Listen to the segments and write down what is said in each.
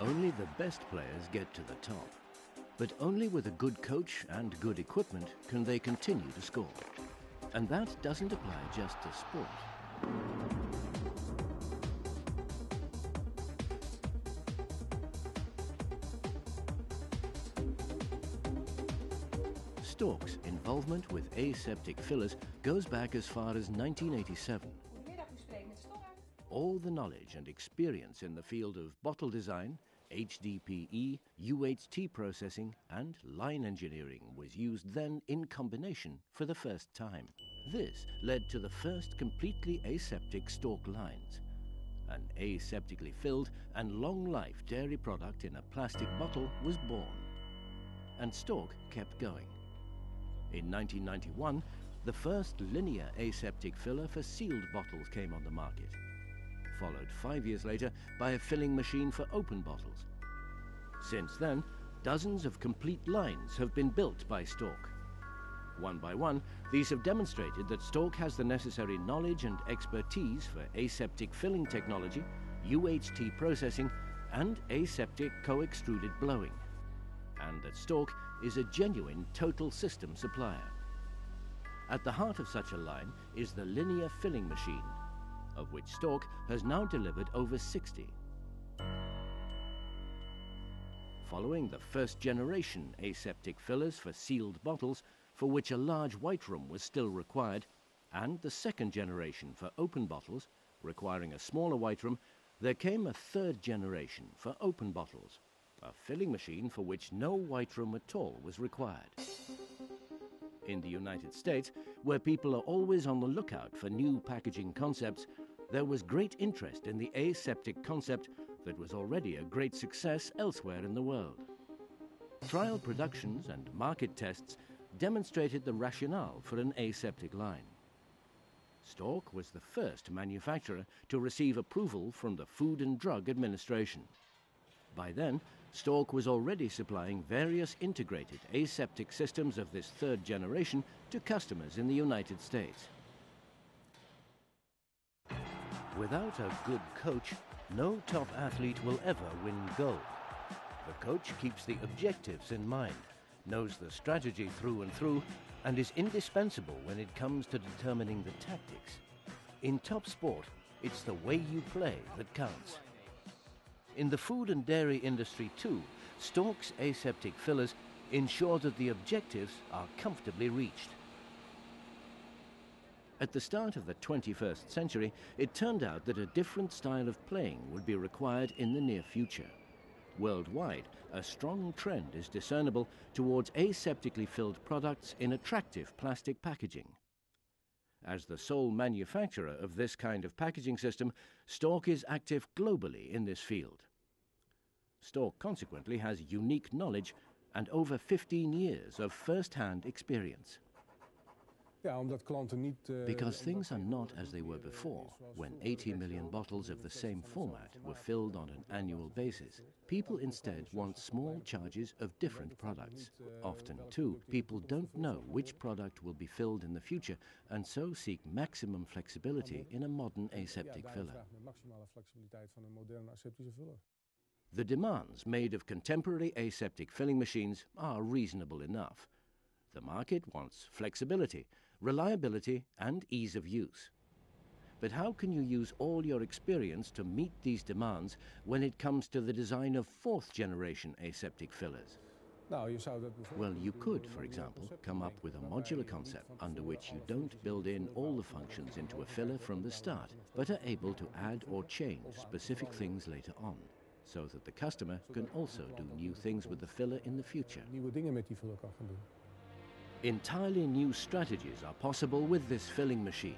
Only the best players get to the top. But only with a good coach and good equipment can they continue to score. And that doesn't apply just to sport. Stork's involvement with aseptic fillers goes back as far as 1987. All the knowledge and experience in the field of bottle design, HDPE, UHT processing and line engineering was used then in combination for the first time. This led to the first completely aseptic Stork lines. An aseptically filled and long-life dairy product in a plastic bottle was born. And Stork kept going. In 1991, the first linear aseptic filler for sealed bottles came on the market, followed 5 years later by a filling machine for open bottles. Since then, dozens of complete lines have been built by Stork. One by one, these have demonstrated that Stork has the necessary knowledge and expertise for aseptic filling technology, UHT processing, and aseptic co-extruded blowing, and that Stork is a genuine total system supplier. At the heart of such a line is the linear filling machine, of which Stork has now delivered over 60. Following the first generation aseptic fillers for sealed bottles, for which a large white room was still required, and the second generation for open bottles, requiring a smaller white room, there came a third generation for open bottles, a filling machine for which no white room at all was required. In the United States, where people are always on the lookout for new packaging concepts, there was great interest in the aseptic concept that was already a great success elsewhere in the world. Trial productions and market tests demonstrated the rationale for an aseptic line. Stork was the first manufacturer to receive approval from the Food and Drug Administration. By then, Stork was already supplying various integrated aseptic systems of this third generation to customers in the United States. Without a good coach, no top athlete will ever win gold. The coach keeps the objectives in mind, knows the strategy through and through, and is indispensable when it comes to determining the tactics. In top sport, it's the way you play that counts. In the food and dairy industry too, Stork's aseptic fillers ensure that the objectives are comfortably reached. At the start of the 21st century, it turned out that a different style of playing would be required in the near future. Worldwide, a strong trend is discernible towards aseptically filled products in attractive plastic packaging. As the sole manufacturer of this kind of packaging system, Stork is active globally in this field. Stork consequently has unique knowledge and over 15 years of first-hand experience. Because things are not as they were before, when 80 million bottles of the same format were filled on an annual basis. People instead want small charges of different products. Often, too, people don't know which product will be filled in the future, and so seek maximum flexibility in a modern aseptic filler. The demands made of contemporary aseptic filling machines are reasonable enough. The market wants flexibility, reliability, and ease of use. But how can you use all your experience to meet these demands when it comes to the design of fourth-generation aseptic fillers? Well, you could, for example, come up with a modular concept under which you don't build in all the functions into a filler from the start, but are able to add or change specific things later on, so that the customer can also do new things with the filler in the future. Entirely new strategies are possible with this filling machine.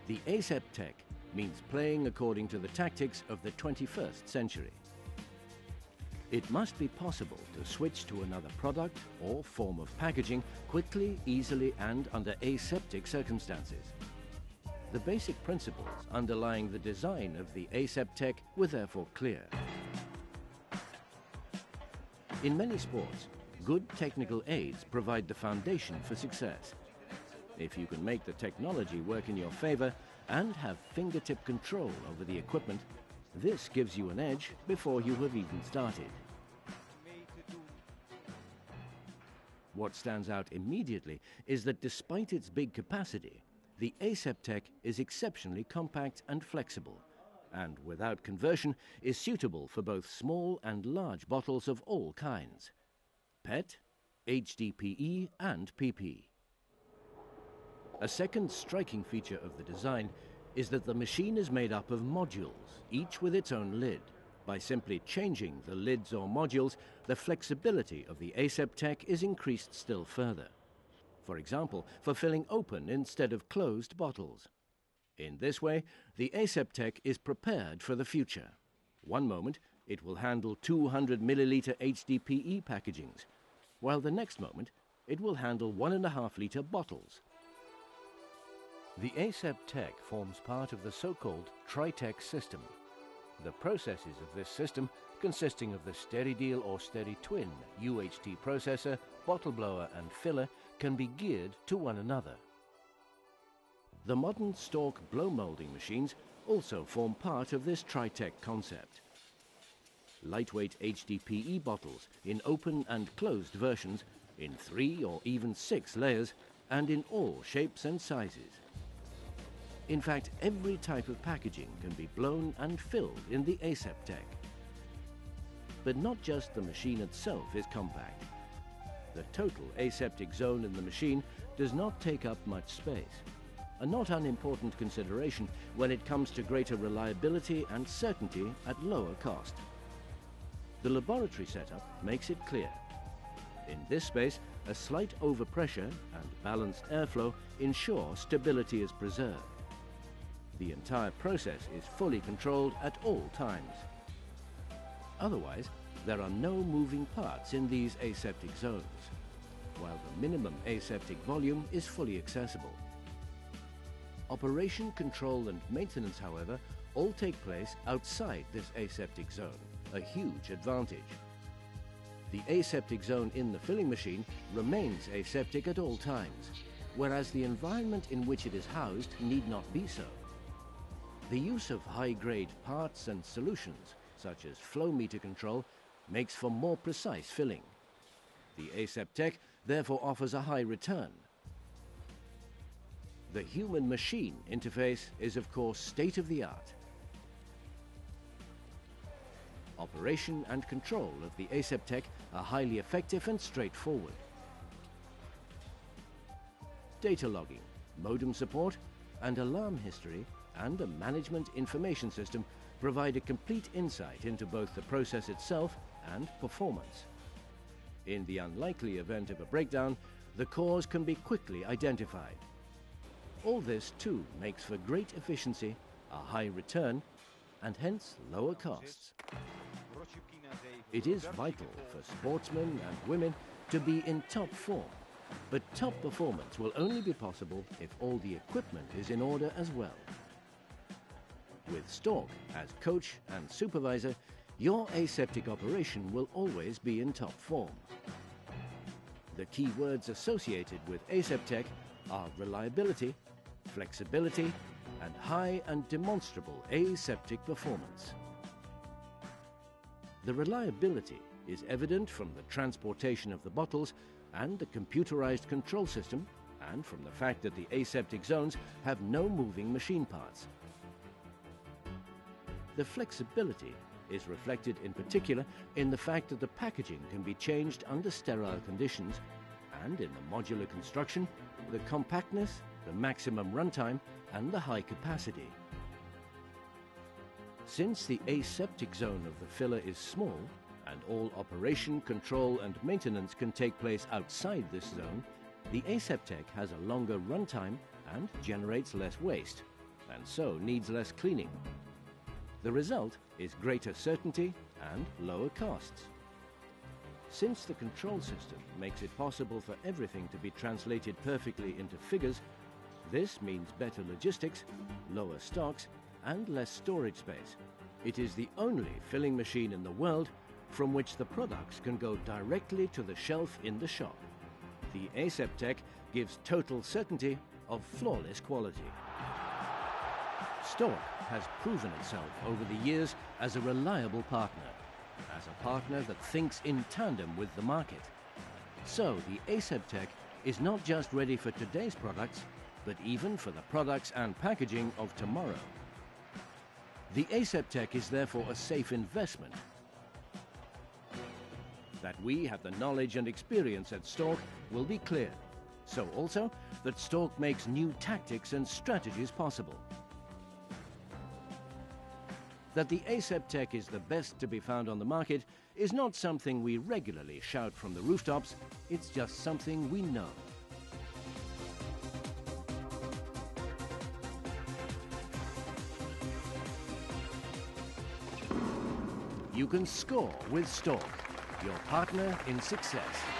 The Aseptec means playing according to the tactics of the 21st century. It must be possible to switch to another product or form of packaging quickly, easily, and under aseptic circumstances. The basic principles underlying the design of the Aseptec were therefore clear. In many sports, good technical aids provide the foundation for success. If you can make the technology work in your favor and have fingertip control over the equipment, This gives you an edge before you have even started. What stands out immediately is that despite its big capacity, the Aseptec is exceptionally compact and flexible, and without conversion is suitable for both small and large bottles of all kinds: PET, HDPE and PP. A second striking feature of the design is that the machine is made up of modules, each with its own lid. By simply changing the lids or modules, the flexibility of the Aseptec is increased still further. For example, for filling open instead of closed bottles. In this way, the Aseptec is prepared for the future. One moment, it will handle 200 milliliter HDPE packagings, while the next moment, it will handle 1.5 liter bottles. The Aseptec forms part of the so-called Tritec system. The processes of this system, consisting of the SteriDeal or SteriTwin UHT processor, bottle blower and filler, can be geared to one another. The modern Stork blow molding machines also form part of this Tritec concept. Lightweight HDPE bottles in open and closed versions, in 3 or even 6 layers, and in all shapes and sizes. In fact, every type of packaging can be blown and filled in the Aseptec. But not just the machine itself is compact. The total aseptic zone in the machine does not take up much space, a not unimportant consideration when it comes to greater reliability and certainty at lower cost. The laboratory setup makes it clear. In this space, a slight overpressure and balanced airflow ensure stability is preserved. The entire process is fully controlled at all times. Otherwise, there are no moving parts in these aseptic zones, while the minimum aseptic volume is fully accessible. Operation, control and maintenance, however, all take place outside this aseptic zone, a huge advantage. The aseptic zone in the filling machine remains aseptic at all times, whereas the environment in which it is housed need not be so. The use of high-grade parts and solutions, such as flow meter control, makes for more precise filling. The Aseptec therefore offers a high return. The human-machine interface is, of course, state-of-the-art. Operation and control of the Aseptec are highly effective and straightforward. Data logging, modem support, and alarm history and a management information system provide a complete insight into both the process itself and performance. In the unlikely event of a breakdown, the cause can be quickly identified. All this too makes for great efficiency, a high return, and hence lower costs. It is vital for sportsmen and women to be in top form, but top performance will only be possible if all the equipment is in order as well. With Stork as coach and supervisor, your aseptic operation will always be in top form. The key words associated with Aseptec are reliability, flexibility, and high and demonstrable aseptic performance. The reliability is evident from the transportation of the bottles and the computerized control system, and from the fact that the aseptic zones have no moving machine parts. The flexibility is reflected in particular in the fact that the packaging can be changed under sterile conditions, and in the modular construction, the compactness, the maximum runtime, and the high capacity. Since the aseptic zone of the filler is small, and all operation, control, and maintenance can take place outside this zone, the Aseptec has a longer runtime and generates less waste, and so needs less cleaning. The result is greater certainty and lower costs. Since the control system makes it possible for everything to be translated perfectly into figures, this means better logistics, lower stocks, and less storage space. It is the only filling machine in the world from which the products can go directly to the shelf in the shop. The Aseptec gives total certainty of flawless quality. Stork has proven itself over the years as a reliable partner, as a partner that thinks in tandem with the market. So the Aseptec is not just ready for today's products, but even for the products and packaging of tomorrow. The Aseptec is therefore a safe investment. That we have the knowledge and experience at Stork will be clear. So also that Stork makes new tactics and strategies possible. That the Aseptec is the best to be found on the market is not something we regularly shout from the rooftops, it's just something we know. You can score with Stork, your partner in success.